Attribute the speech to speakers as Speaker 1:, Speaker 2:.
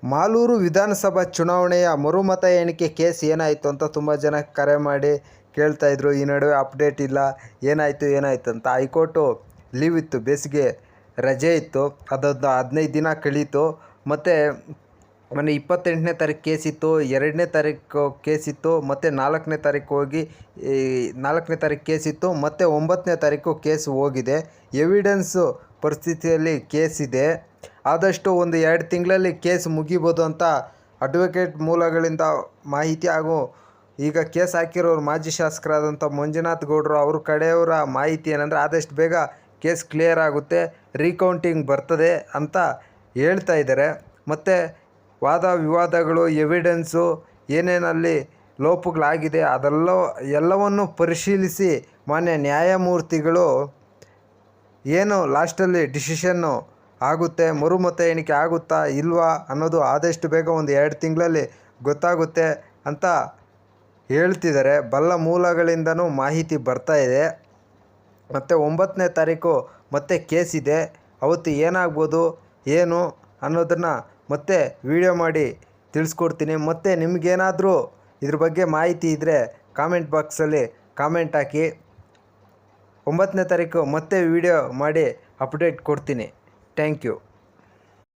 Speaker 1: ಮಾಲೂರು ವಿಧಾನಸಭಾ ಚುನಾವಣೆಯ ಮರುಮತ ಎಣಿಕೆ ಕೇಸ್ ಏನಾಯಿತು ಅಂತ ತುಂಬ ಜನ ಕರೆ ಮಾಡಿ ಕೇಳ್ತಾಯಿದ್ರು. ಈ ನಡುವೆ ಅಪ್ಡೇಟ್ ಇಲ್ಲ, ಏನಾಯಿತು ಅಂತ. ಹೈಕೋರ್ಟು ಲೀವ್ ಇತ್ತು, ಬೇಸಿಗೆ ರಜೆ ಇತ್ತು, ಅದೊಂದು 15 ದಿನ ಕಳೀತು. ಮತ್ತು ಮೊನ್ನೆ 28ನೇ ತಾರೀಕು ಕೇಸಿತ್ತು, 2ನೇ ತಾರೀಕು ಕೇಸಿತ್ತು, ಮತ್ತು 4ನೇ ತಾರೀಕು ಹೋಗಿ 4ನೇ ತಾರೀಕು ಕೇಸಿತ್ತು, ಮತ್ತು 9ನೇ ತಾರೀಕು ಕೇಸು ಹೋಗಿದೆ. ಎವಿಡೆನ್ಸು ಪರಿಸ್ಥಿತಿಯಲ್ಲಿ ಕೇಸಿದೆ. ಆದಷ್ಟು ಒಂದು 2 ತಿಂಗಳಲ್ಲಿ ಕೇಸ್ ಮುಗಿಬೋದು ಅಂತ ಅಡ್ವೊಕೇಟ್ ಮೂಲಗಳಿಂದ ಮಾಹಿತಿ ಹಾಗೂ ಈಗ ಕೇಸ್ ಹಾಕಿರೋರು ಮಾಜಿ ಶಾಸಕರಾದಂಥ ಮಂಜುನಾಥ್ ಗೌಡರು ಅವ್ರ ಕಡೆಯವರ ಮಾಹಿತಿ ಏನಂದರೆ ಆದಷ್ಟು ಬೇಗ ಕೇಸ್ ಕ್ಲಿಯರ್ ಆಗುತ್ತೆ, ರೀಕೌಂಟಿಂಗ್ ಬರ್ತದೆ ಅಂತ ಹೇಳ್ತಾ ಇದ್ದಾರೆ. ಮತ್ತು ವಾದ ವಿವಾದಗಳು, ಎವಿಡೆನ್ಸು ಏನೇನಲ್ಲಿ ಲೋಪಗಳಾಗಿದೆ ಎಲ್ಲವನ್ನು ಪರಿಶೀಲಿಸಿ ಮಾನ್ಯ ನ್ಯಾಯಮೂರ್ತಿಗಳು ಏನು ಲಾಸ್ಟಲ್ಲಿ ಡಿಸಿಷನ್ನು ಆಗುತ್ತೆ, ಮರುಮತ ಎಣಿಕೆ ಆಗುತ್ತಾ ಇಲ್ವಾ ಅನ್ನೋದು ಆದಷ್ಟು ಬೇಗ ಒಂದು 2 ತಿಂಗಳಲ್ಲಿ ಗೊತ್ತಾಗುತ್ತೆ ಅಂತ ಹೇಳ್ತಿದ್ದಾರೆ. ಬಲ್ಲ ಮೂಲಗಳಿಂದನೂ ಮಾಹಿತಿ ಬರ್ತಾ ಇದೆ. ಮತ್ತು 9ನೇ ತಾರೀಕು ಮತ್ತೆ ಕೇಸಿದೆ. ಅವತ್ತು ಏನಾಗ್ಬೋದು ಏನು ಅನ್ನೋದನ್ನು ಮತ್ತೆ ವಿಡಿಯೋ ಮಾಡಿ ತಿಳಿಸ್ಕೊಡ್ತೀನಿ. ಮತ್ತು ನಿಮಗೇನಾದರೂ ಇದ್ರ ಬಗ್ಗೆ ಮಾಹಿತಿ ಇದ್ದರೆ ಕಾಮೆಂಟ್ ಬಾಕ್ಸಲ್ಲಿ ಕಾಮೆಂಟ್ ಹಾಕಿ. 9ನೇ ತಾರೀಕು ಮತ್ತೆ ವಿಡಿಯೋ ಮಾಡಿ ಅಪ್ಡೇಟ್ ಕೊಡ್ತೀನಿ. Thank you.